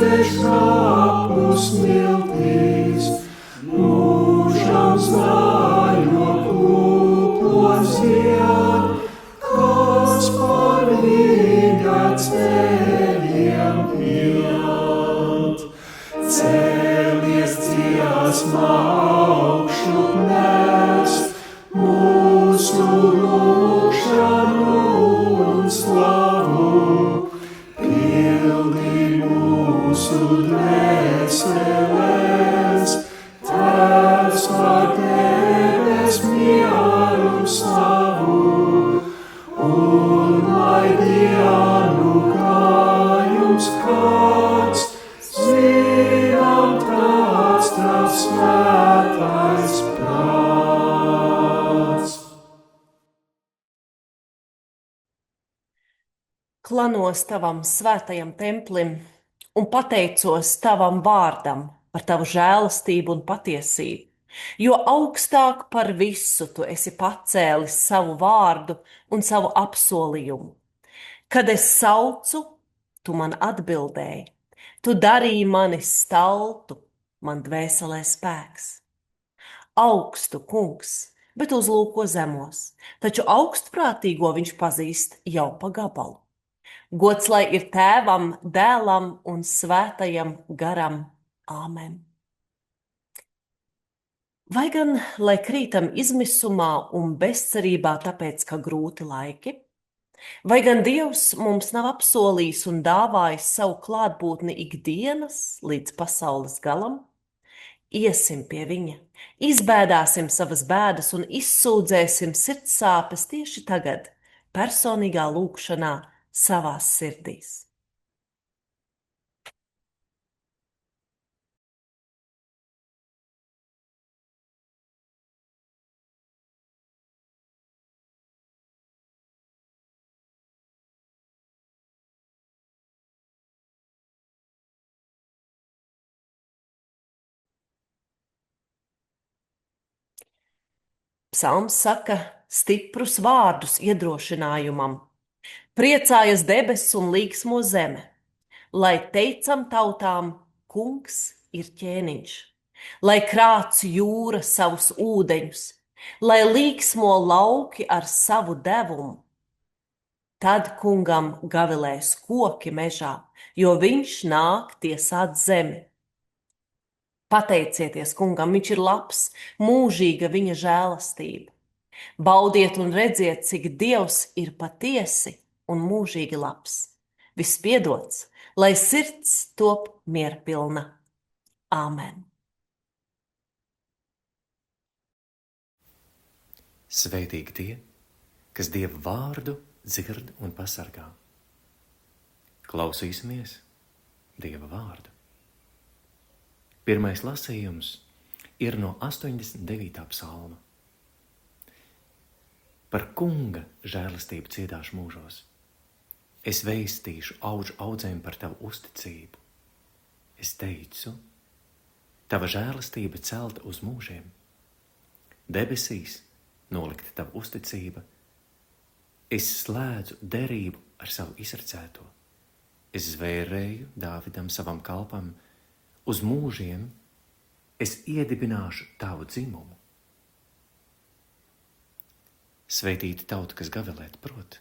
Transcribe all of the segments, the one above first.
ceļš kapus smiltīs, mūžam zaļo kūpos iet, kas par viņa ceļiem iet. Cēlies dziesmā augšup nest, mūsu lūgšanu un slavu, pildi mūsu dvēseles, Tēvs ar debes mieru savu, un lai dienu gājums kāds, zinām tāds tavs svētais prāts. Klanos tavam svētajam templim un pateicos tavam vārdam par tavu žēlastību un patiesību, jo augstāk par visu tu esi pacēlis savu vārdu un savu apsolījumu. Kad es saucu, tu man atbildēji, tu darīji mani staltu, man dvēselē spēks. Augstu kungs, bet uzlūko zemos, taču augstprātīgo viņš pazīst jau pa gabalu. Gods lai ir Tēvam, Dēlam un Svētajam garam. Āmen. Vai gan, lai krītam izmisumā un bezcerībā tāpēc, ka grūti laiki? Vai gan Dievs mums nav apsolījis un dāvājis savu klātbūtni ikdienas līdz pasaules galam? Iesim pie viņa, izbēdāsim savas bēdas un izsūdzēsim sirds sāpes tieši tagad, personīgā lūgšanā savās sirdīs. Psalms saka stiprus vārdus iedrošinājumam. Priecājas debesis un līksmo zeme, lai teicam tautām, kungs ir ķēniņš, lai krāc jūra savus ūdeņus, lai līksmo lauki ar savu devumu. Tad kungam gavilēs koki mežā, jo viņš nāk tiesāt zemi. Pateicieties kungam, viņš ir labs, mūžīga viņa žēlastība. Baudiet un redziet, cik Dievs ir patiesi un mūžīgi labs. Viss piedots, lai sirds top mierpilna. Āmen. Svētīgi tie, kas Dieva vārdu dzird un pasargā. Klausīsimies Dieva vārdu. Pirmais lasījums ir no 89. psalma. Par kunga žēlastību dziedāšu mūžos. Es vēstīšu auģu audzēm par tavu uzticību. Es teicu, tava žēlastība celta uz mūžiem. Debesīs nolikta tava uzticība. Es slēdzu derību ar savu izredzēto. Es zvērēju Dāvidam savam kalpam, uz mūžiem es iedibināšu tavu dzimumu. Svētīta tauta, kas gavilēt prot.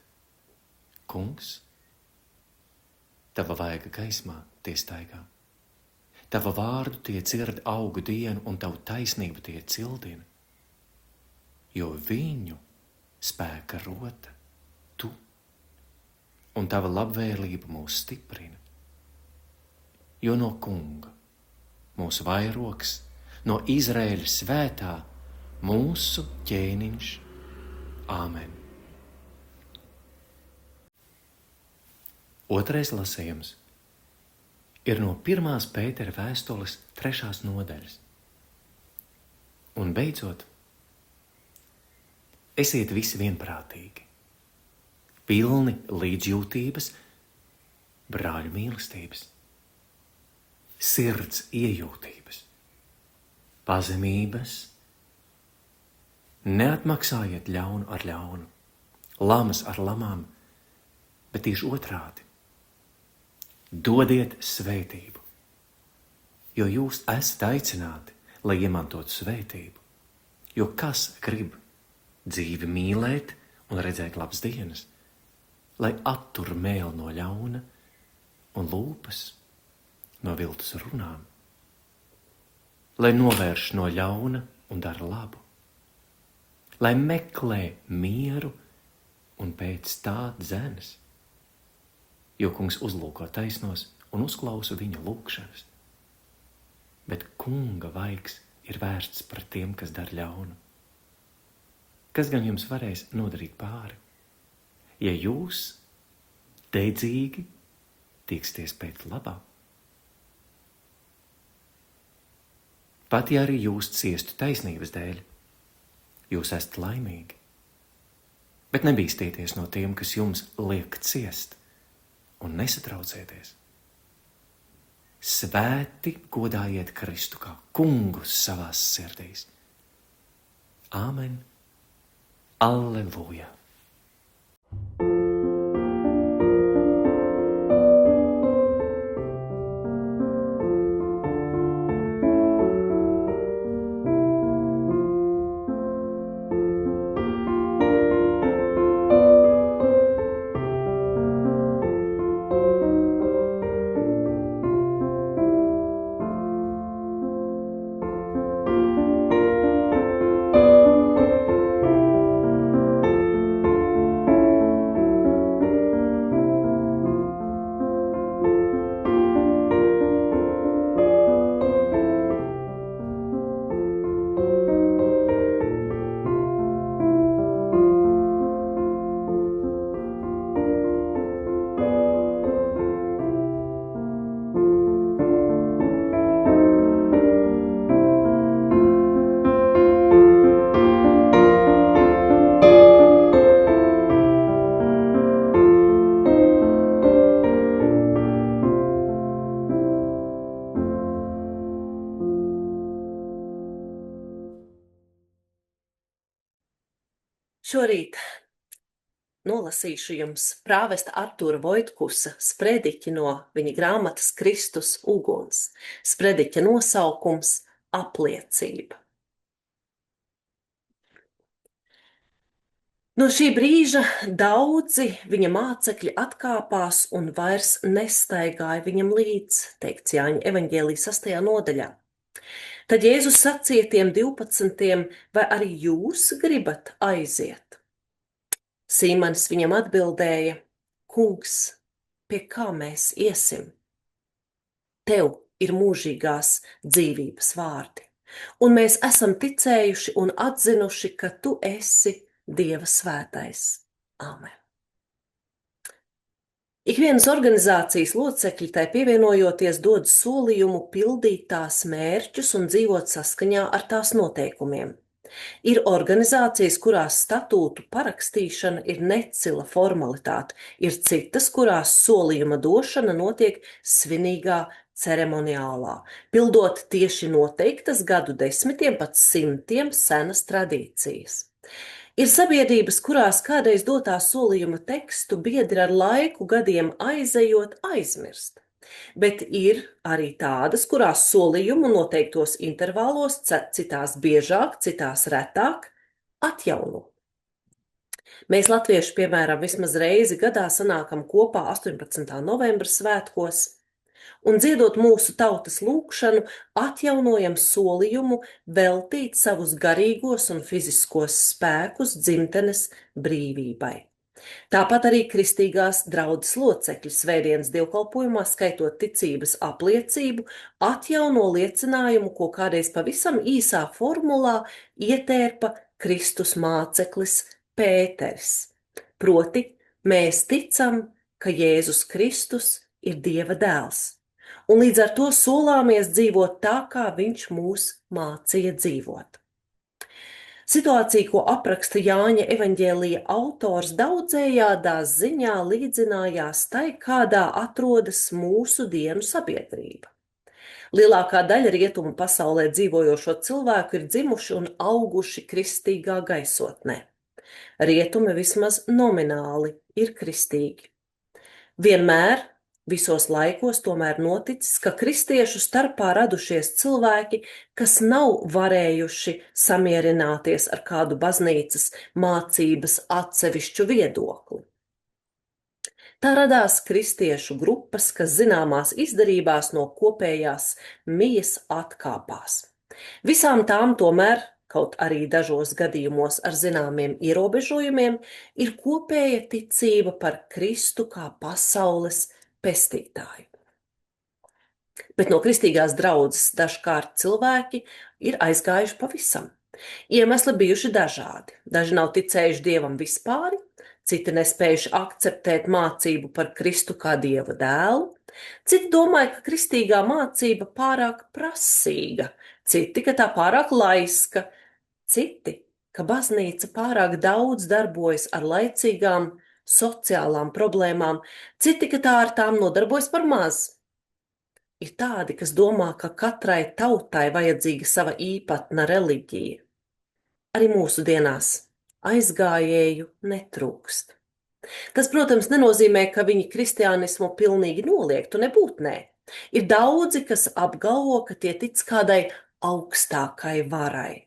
Kungs, tava vaiga gaismā tie staigā. Tava vārdu tie dzird augu dienu un tavu taisnību tie cildina. Jo viņu spēka rota tu, un tava labvēlība mūs stiprina. Jo no kunga mūsu vairogs, no Izraēļa svētā, mūsu ķēniņš. Āmen. Otrais lasījums ir no 1. Pētera vēstules 3. nodaļas. Un beidzot, esiet visi vienprātīgi, pilni līdzjūtības, brāļu mīlestības, sirds iejūtības, pazemības, neatmaksājiet ļaunu ar ļaunu, lamas ar lamām, bet tieši otrādi. Dodiet svētību jo jūs esat aicināti, lai iemantotu svētību. Jo kas grib dzīvi mīlēt un redzēt labas dienas, lai attur mēli no ļauna un lūpas no viltus runām, lai novērš no ļauna un dara labu, lai meklē mieru un pēc tā dzenas, jo kungs uzlūko taisnos un uzklausa viņu lūgšanas. Bet kunga vaigs ir vērsts par tiem, kas dara ļaunu. Kas gan jums varēs nodarīt pāri, ja jūs dedzīgi tiksties pēc labā? Pat ja arī jūs ciestu taisnības dēļ, jūs esat laimīgi. Bet nebīsties no tiem, kas jums liek ciest, un nesatraucieties. Svēti godājiet Kristu kā kungu savās sirdīs. Āmen. Alleluja. Šorīt nolasīšu jums prāvesta Artūra Voitkusa sprediķi no viņa grāmatas Kristus uguns. Sprediķa nosaukums Apliecība. No šī brīža daudzi viņa mācekļi atkāpās un vairs nestaigāja viņam līdz, teikts Jāņa evaņģēlija 6. nodaļā. Tad Jēzus sacīja tiem 12, vai arī jūs gribat aiziet? Sīmanis viņam atbildēja, kungs, pie kā mēs iesim? Tev ir mūžīgās dzīvības vārdi, un mēs esam ticējuši un atzinuši, ka tu esi Dieva svētais. Āmen. Ikvienas organizācijas locekļi tai pievienojoties dod solījumu pildīt tās mērķus un dzīvot saskaņā ar tās noteikumiem. Ir organizācijas, kurās statūtu parakstīšana ir necila formalitāte, ir citas, kurās solījuma došana notiek svinīgā ceremoniālā, pildot tieši noteiktas gadu desmitiem pat simtiem senas tradīcijas. Ir sabiedrības, kurās kādreiz dotā solījuma tekstu biedri ar laiku gadiem aizejot aizmirst, bet ir arī tādas, kurās solījumu noteiktos intervālos, citās biežāk, citās retāk, atjauno. Mēs latvieši, piemēram, vismaz reizi gadā sanākam kopā 18. novembra svētkos, un dziedot mūsu tautas lūgšanu, atjaunojam solījumu veltīt savus garīgos un fiziskos spēkus dzimtenes brīvībai. Tāpat arī kristīgās draudzes locekļi svētdienas dievkalpojumā, skaitot ticības apliecību, atjauno liecinājumu, ko kādreiz pavisam īsā formulā ietērpa Kristus māceklis Pēteris. Proti, mēs ticam, ka Jēzus Kristus ir Dieva dēls. Un līdz ar to solāmies dzīvot tā, kā viņš mūs mācīja dzīvot. Situācija, ko apraksta Jāņa evaņģēlija autors, daudzējādā ziņā līdzinājās tai, kādā atrodas mūsu dienu sabiedrība. Lielākā daļa rietumu pasaulē dzīvojošo cilvēku ir dzimuši un auguši kristīgā gaisotnē. Rietumi vismaz nomināli ir kristīgi. Vienmēr Visos laikos tomēr noticis, ka kristiešu starpā radušies cilvēki, kas nav varējuši samierināties ar kādu baznīcas mācības atsevišķu viedokli. Tā radās kristiešu grupas, kas zināmās izdarībās no kopējās mijas atkāpās. Visām tām tomēr, kaut arī dažos gadījumos ar zināmiem ierobežojumiem, ir kopēja ticība par Kristu kā pasaules pestītāju. Bet no kristīgās draudzes dažkārt cilvēki ir aizgājuši pavisam. Iemesli bijuši dažādi. Daži nav ticējuši Dievam vispār, citi nespējuši akceptēt mācību par Kristu kā Dieva dēlu, citi domāja, ka kristīgā mācība pārāk prasīga, citi, ka tā pārāk laiska, citi, ka baznīca pārāk daudz darbojas ar laicīgām sociālām problēmām, citi, ka tā ar tām nodarbojas par maz. Ir tādi, kas domā, ka katrai tautai vajadzīga sava īpatna reliģija. Arī mūsdienās aizgājēju netrūkst. Tas, protams, nenozīmē, ka viņi kristiānismu pilnīgi noliegtu, nebūt nē. Ir daudzi, kas apgalvo, ka tie tic kādai augstākai varai,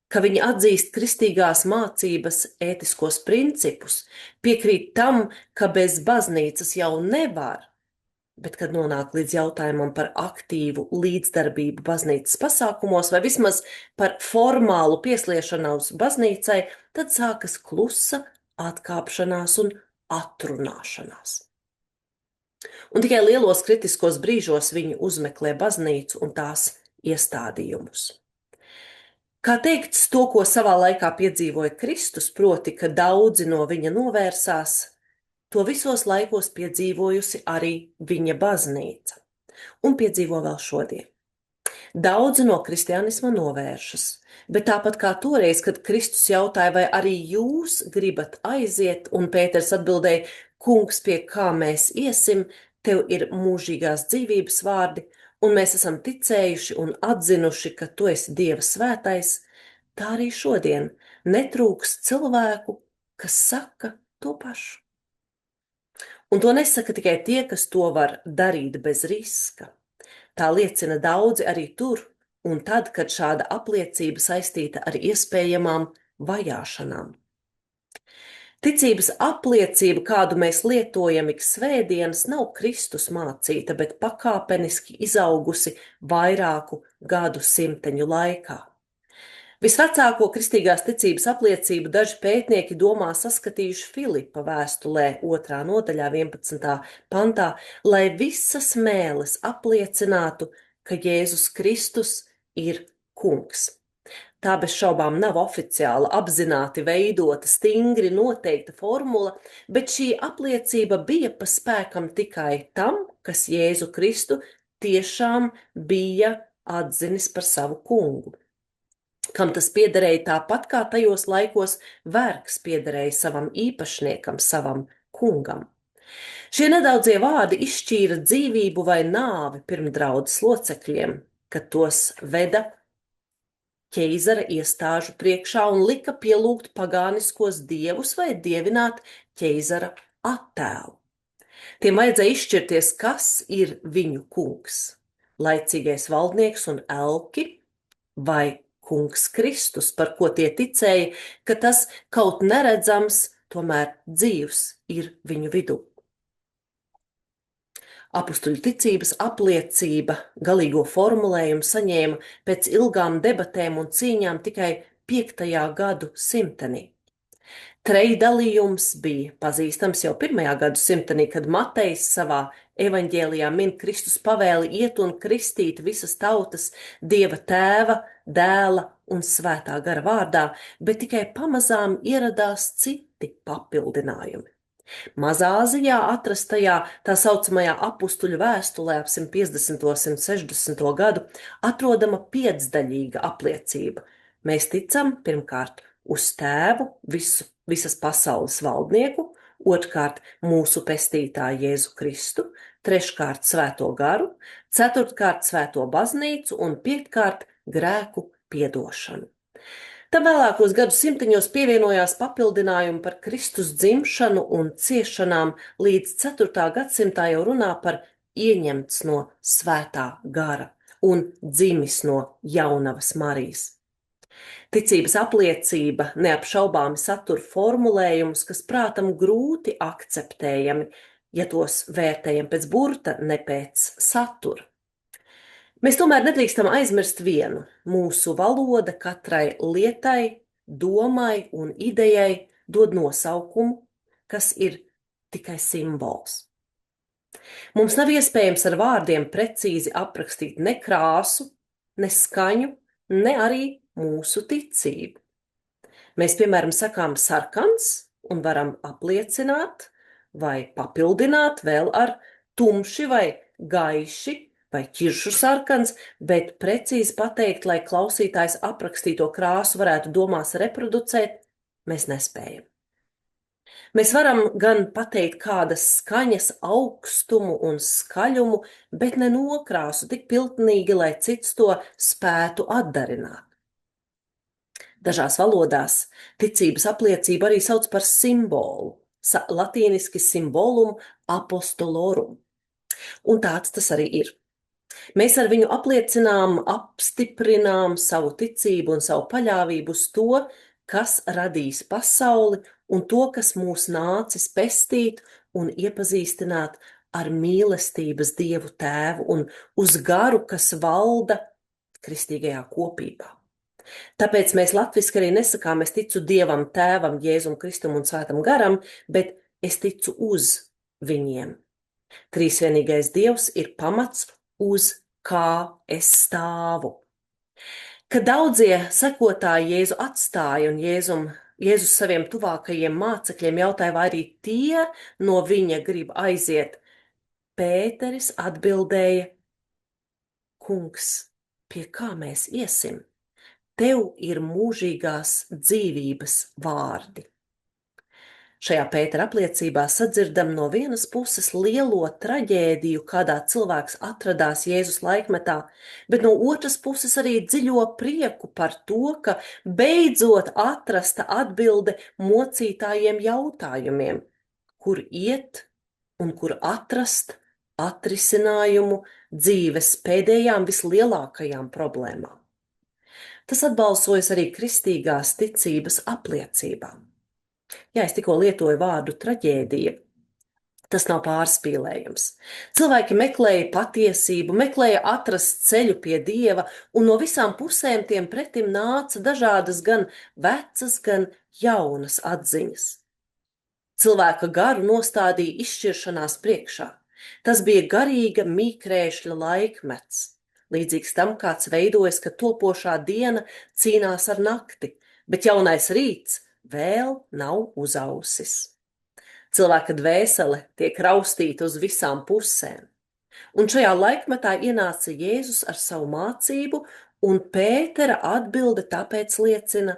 ka viņi atzīst kristīgās mācības ētiskos principus, piekrīt tam, ka bez baznīcas jau nevar, bet kad nonāk līdz jautājumam par aktīvu līdzdarbību baznīcas pasākumos vai vismaz par formālu piesliešanos baznīcai, tad sākas klusa atkāpšanās un atrunāšanās. Un tikai lielos kritiskos brīžos viņi uzmeklē baznīcu un tās iestādījumus. Kā teikts, to, ko savā laikā piedzīvoja Kristus, proti, ka daudzi no viņa novērsās, to visos laikos piedzīvojusi arī viņa baznīca un piedzīvo vēl šodien. Daudzi no kristianisma novēršas, bet tāpat kā toreiz, kad Kristus jautāja, vai arī jūs gribat aiziet, un Pēters atbildēja, kungs, pie kā mēs iesim, tev ir mūžīgās dzīvības vārdi, un mēs esam ticējuši un atzinuši, ka tu esi Dieva svētais, tā arī šodien netrūks cilvēku, kas saka to pašu. Un to nesaka tikai tie, kas to var darīt bez riska. Tā liecina daudzi arī tur un tad, kad šāda apliecība saistīta ar iespējamām vajāšanām. Ticības apliecība, kādu mēs lietojam ik svētdienas, nav Kristus mācīta, bet pakāpeniski izaugusi vairāku gadu simteņu laikā. Visvecāko kristīgās ticības apliecību daži pētnieki domā saskatījuši Filipa vēstulē 2. nodaļā 11. pantā, lai visas mēles apliecinātu, ka Jēzus Kristus ir kungs. Tā bez šaubām nav oficiāla, apzināti veidota, stingri noteikta formula, bet šī apliecība bija pa spēkam tikai tam, kas Jēzu Kristu tiešām bija atzinis par savu kungu. Kam tas piederēja tāpat kā tajos laikos vergs piederēja savam īpašniekam, savam kungam. Šie nedaudzie vārdi izšķīra dzīvību vai nāvi pirmdraudzes locekļiem, kad tos veda ķeizara iestāžu priekšā un lika pielūgt pagāniskos dievus vai dievināt ķeizara attēlu. Tiem vajadzēja izšķirties, kas ir viņu kungs, laicīgais valdnieks un elki vai kungs Kristus, par ko tie ticēja, ka tas kaut neredzams, tomēr dzīvs ir viņu vidū. Apustuļu ticības apliecība galīgo formulējumu saņēma pēc ilgām debatēm un cīņām tikai 5. gadu simtenī. Trejdalījums bija pazīstams jau 1. gadu simtenī, kad Matejs savā evaņģēlijā min Kristus pavēli iet un kristīt visas tautas Dieva Tēva, Dēla un Svētā gara vārdā, bet tikai pamazām ieradās citi papildinājumi. Mazāzijā atrastajā tā saucamajā apustuļu vēstulē ap 150. un 160. gadu atrodama 5-daļīga apliecība. Mēs ticam pirmkārt uz Tēvu, visas pasaules valdnieku, otrkārt mūsu pestītāju Jēzu Kristu, treškārt Svēto garu, ceturtkārt Svēto baznīcu un piektkārt grēku piedošanu. Tam vēlākos gadsimteņos pievienojās papildinājumi par Kristus dzimšanu un ciešanām, līdz 4. gadsimtā jau runā par ieņemts no svētā gara un dzimis no jaunavas Marijas. Ticības apliecība neapšaubāmi satur formulējumus, kas prātam grūti akceptējami, ja tos vērtējam pēc burta, ne pēc satura. Mēs tomēr nedrīkstam aizmirst vienu. Mūsu valoda katrai lietai, domai un idejai dod nosaukumu, kas ir tikai simbols. Mums nav iespējams ar vārdiem precīzi aprakstīt ne krāsu, ne skaņu, ne arī mūsu ticību. Mēs, piemēram, sakām sarkans un varam apliecināt vai papildināt vēl ar tumši vai gaiši vai ķiršu sarkans, bet precīzi pateikt, lai klausītājs aprakstīto krāsu varētu domās reproducēt, mēs nespējam. Mēs varam gan pateikt kādas skaņas augstumu un skaļumu, bet ne nokrāsu tik pilnīgi, lai cits to spētu atdarināt. Dažās valodās ticības apliecību arī sauc par simbolu, latīniski symbolum apostolorum. Un tāds tas arī ir. Mēs ar viņu apliecinām, apstiprinām savu ticību un savu paļāvību uz to, kas radīs pasauli un to, kas mūs nācis pestīt un iepazīstināt ar mīlestības Dievu Tēvu un uz garu, kas valda kristīgajā kopībā. Tāpēc mēs latviski arī nesakām, es ticu Dievam, Tēvam, Jēzum Kristum un Svētam garam, bet es ticu uz viņiem. Trīsvienīgais Dievs ir pamats, uz kā es stāvu. Kad daudzie sekotāji Jēzu atstāja un Jēzus saviem tuvākajiem mācekļiem jautāja, vai arī tie no viņa grib aiziet, Pēteris atbildēja: Kungs, pie kā mēs iesim? Tev ir mūžīgās dzīvības vārdi. Šajā Pētera apliecībā sadzirdam no vienas puses lielo traģēdiju, kādā cilvēks atradās Jēzus laikmetā, bet no otras puses arī dziļo prieku par to, ka beidzot atrasta atbilde mocītājiem jautājumiem, kur iet un kur atrast atrisinājumu dzīves pēdējām vislielākajām problēmām. Tas atbalsojas arī kristīgās ticības apliecībām. Jā, es tikko lietoju vārdu traģēdija. Tas nav pārspīlējums. Cilvēki meklēja patiesību, meklēja atrast ceļu pie Dieva, un no visām pusēm tiem pretim nāca dažādas gan vecas, gan jaunas atziņas. Cilvēka garu nostādīja izšķiršanās priekšā. Tas bija garīga mīkrēšļa laikmets. Līdzīgs tam, kāds veidojas, ka topošā diena cīnās ar nakti, bet jaunais rīts vēl nav uzausis. Cilvēka dvēsele tiek raustīta uz visām pusēm. Un šajā laikmetā ienāca Jēzus ar savu mācību, un Pētera atbilde tāpēc liecina: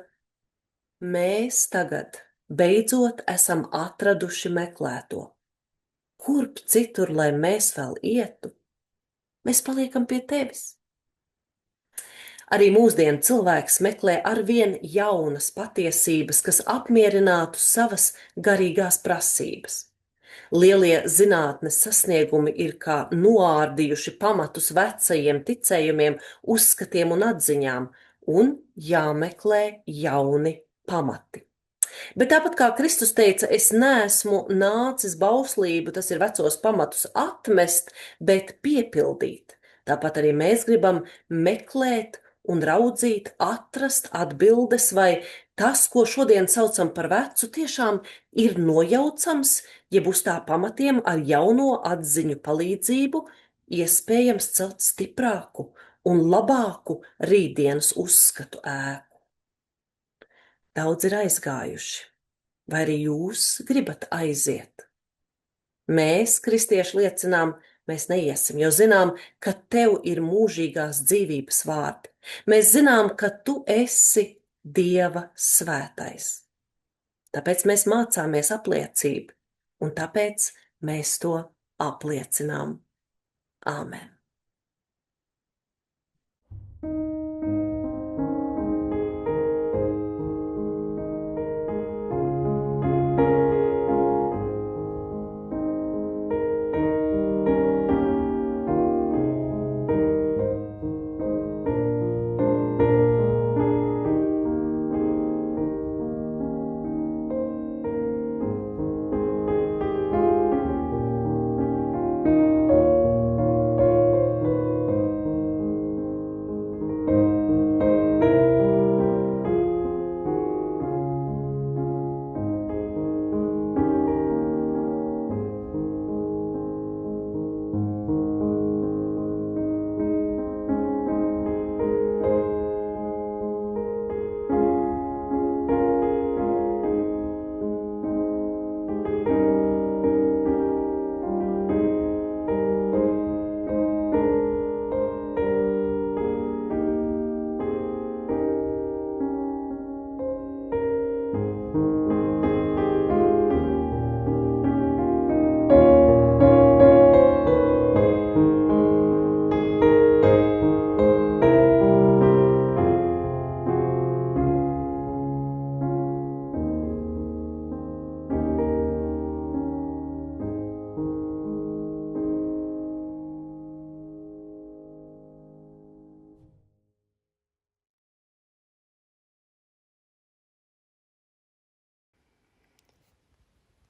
mēs tagad beidzot esam atraduši meklēto. Kurp citur, lai mēs vēl ietu? Mēs paliekam pie tevis. Arī mūsdienu cilvēks meklē arvien jaunas patiesības, kas apmierinātu savas garīgās prasības. Lielie zinātnes sasniegumi ir kā noārdījuši pamatus vecajiem ticējumiem, uzskatiem un atziņām, un jāmeklē jauni pamati. Bet tāpat kā Kristus teica, es neesmu nācis bauslību, tas ir vecos pamatus atmest, bet piepildīt. Tāpat arī mēs gribam meklēt un raudzīt, atrast atbildes, vai tas, ko šodien saucam par vecu, tiešām ir nojaucams, jeb uz tā pamatiem ar jauno atziņu palīdzību iespējams celt stiprāku un labāku rītdienas uzskatu ēku. Daudz ir aizgājuši, vai arī jūs gribat aiziet? Mēs, kristieši, liecinām, mēs neiesim, jo zinām, ka tev ir mūžīgās dzīvības vārdi. Mēs zinām, ka tu esi Dieva svētais. Tāpēc mēs mācāmies apliecību, un tāpēc mēs to apliecinām. Āmen.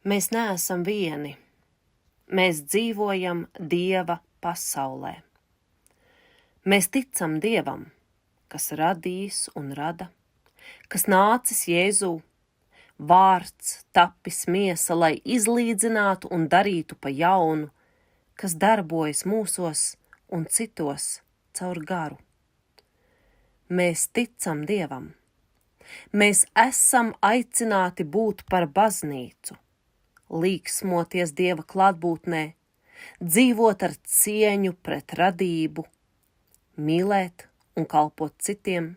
Mēs neesam vieni. Mēs dzīvojam Dieva pasaulē. Mēs ticam Dievam, kas radījis un rada, kas nācis Jēzū, vārds tapis miesa, lai izlīdzinātu un darītu pa jaunu, kas darbojas mūsos un citos caur garu. Mēs ticam Dievam. Mēs esam aicināti būt par baznīcu, līksmoties Dieva klātbūtnē, dzīvot ar cieņu pret radību, mīlēt un kalpot citiem,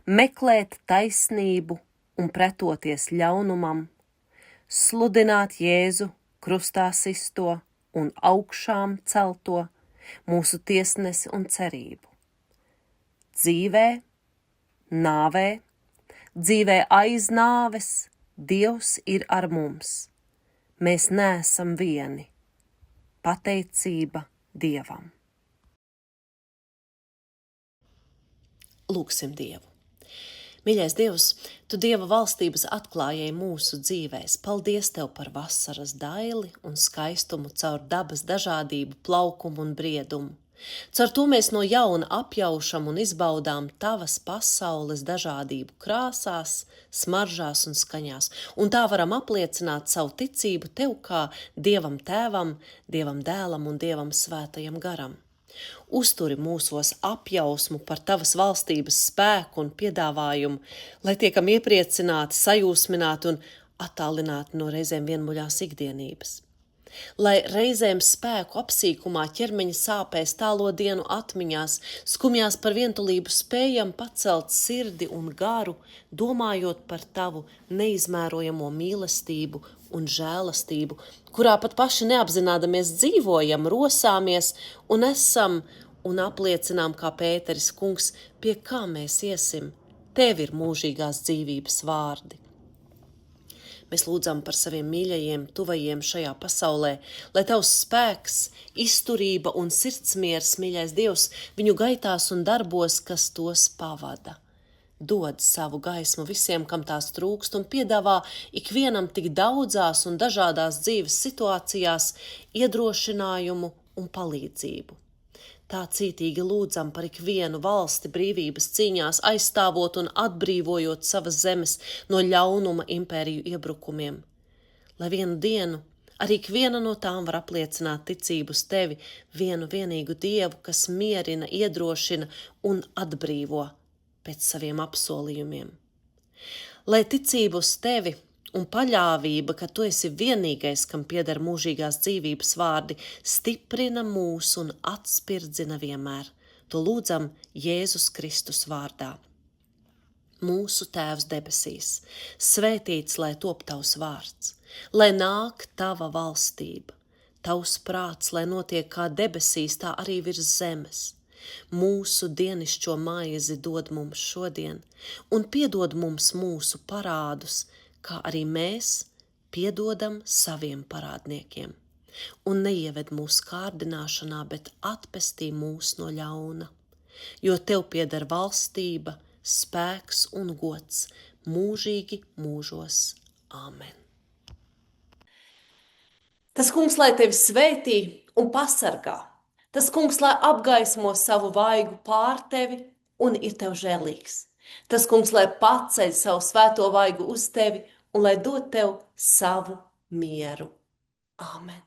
meklēt taisnību un pretoties ļaunumam, sludināt Jēzu krustā sisto un augšām celto, mūsu tiesnesi un cerību. Dzīvē, nāvē, dzīvē aiz nāves, Dievs ir ar mums. Mēs neesam vieni. Pateicība Dievam. Lūgsim Dievu. Mīļais Dievs, Tu Dieva valstības atklājai mūsu dzīvēs. Paldies Tev par vasaras daili un skaistumu caur dabas dažādību, plaukumu un briedumu. Caur to mēs no jauna apjaušam un izbaudām Tavas pasaules dažādību krāsās, smaržās un skaņās, un tā varam apliecināt savu ticību Tev kā Dievam Tēvam, Dievam Dēlam un Dievam Svētajam Garam. Uzturi mūsos apjausmu par Tavas valstības spēku un piedāvājumu, lai tiekam iepriecināti, sajūsmināti un attālināti no reizēm vienmuļās ikdienības. Lai reizēm spēku apsīkumā, ķermeņa sāpēs, tālo dienu atmiņās, skumjās par vientulību spējam pacelt sirdi un garu, domājot par Tavu neizmērojamo mīlestību un žēlastību, kurā pat paši neapzinādamies dzīvojam, rosāmies un esam un apliecinām kā Pēteris kungs, pie kā mēs iesim. Tev ir mūžīgās dzīvības vārdi. Mēs lūdzam par saviem mīļajiem, tuvajiem šajā pasaulē, lai Tavs spēks, izturība un sirdsmiers, mīļais Dievs, viņu gaitās un darbos, kas tos pavada. Dod savu gaismu visiem, kam tās trūkst, un piedāvā ikvienam tik daudzās un dažādās dzīves situācijās iedrošinājumu un palīdzību. Tā cītīgi lūdzam par ikvienu valsti brīvības cīņās, aizstāvot un atbrīvojot savas zemes no ļaunuma impēriju iebrukumiem. Lai vienu dienu arī ikviena no tām var apliecināt ticību uz Tevi, vienu vienīgu Dievu, kas mierina, iedrošina un atbrīvo pēc saviem apsolījumiem. Lai ticība uz Tevi un paļāvība, ka Tu esi vienīgais, kam pieder mūžīgās dzīvības vārdi, stiprina mūs un atspirdzina vienmēr. To lūdzam Jēzus Kristus vārdā. Mūsu Tēvs debesīs, svētīts, lai top Tavs vārds, lai nāk Tava valstība, Tavs prāts, lai notiek kā debesīs, tā arī virs zemes. Mūsu dienišķo maizi dod mums šodien un piedod mums mūsu parādus, kā arī mēs piedodam saviem parādniekiem. Un neieved mūsu kārdināšanā, bet atpestī mūs no ļauna. Jo Tev pieder valstība, spēks un gods mūžīgi mūžos. Āmen. Tas kungs, lai Tevi svētī un pasargā. Tas kungs, lai apgaismo savu vaigu pār Tevi un ir Tev žēlīgs. Tas kungs, lai paceļ savu svēto vaigu uz Tevi un lai dod Tev savu mieru. Āmen.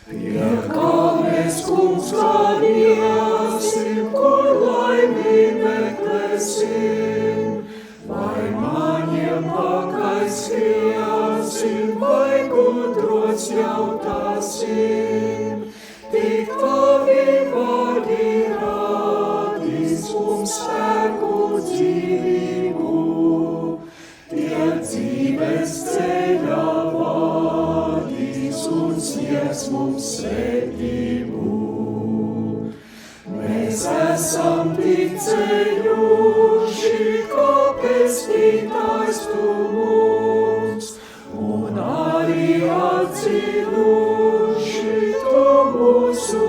Pie kā mēs, kungs, gan iesim, kur laimi meklēsim, vai maņiem pakaļ skriesim, vai gudros jautāsim, tik Tavi vārdi radīs mums spēku dzīvību, tie dzīves ceļā vadīs un sniegs mums svētību. Mēs esam ticējuši, ka pestītājs Tu mums, un arī atzinuši Tu mūsu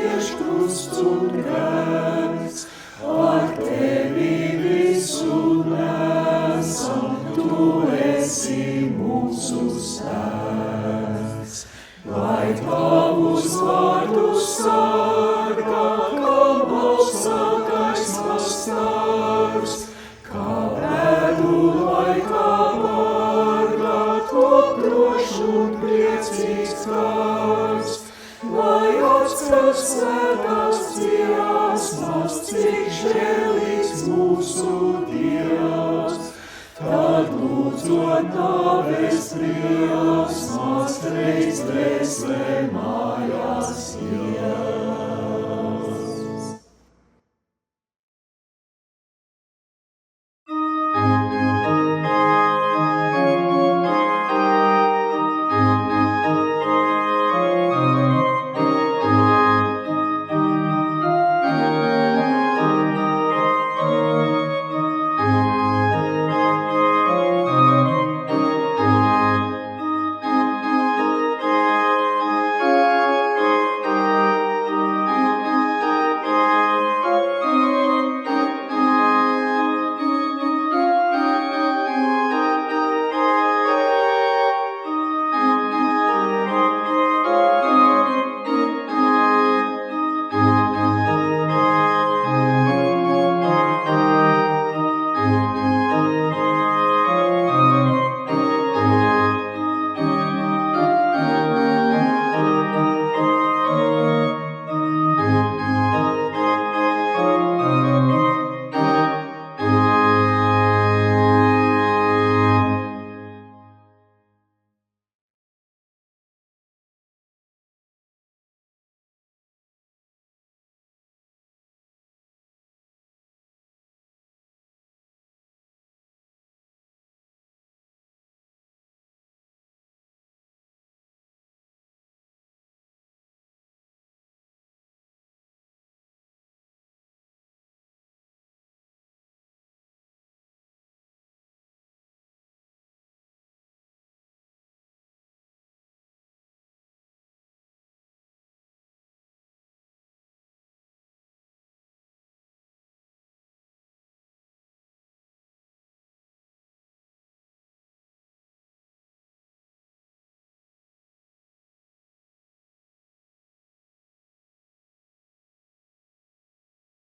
cieš krusts un grēks, ar tevi visu nesam, tu esi mūsu spēks. Lai tavus vārdus sargā, kam augstākais pastāvs, kā bēdu laikā pārgā, top drošs un priecīgs kārs. Lai atskan svētās dziesmas, cik žēlīgs mūsu Dievs, tad lūdzot tavēs briesmas, reiz dvēselē mājās.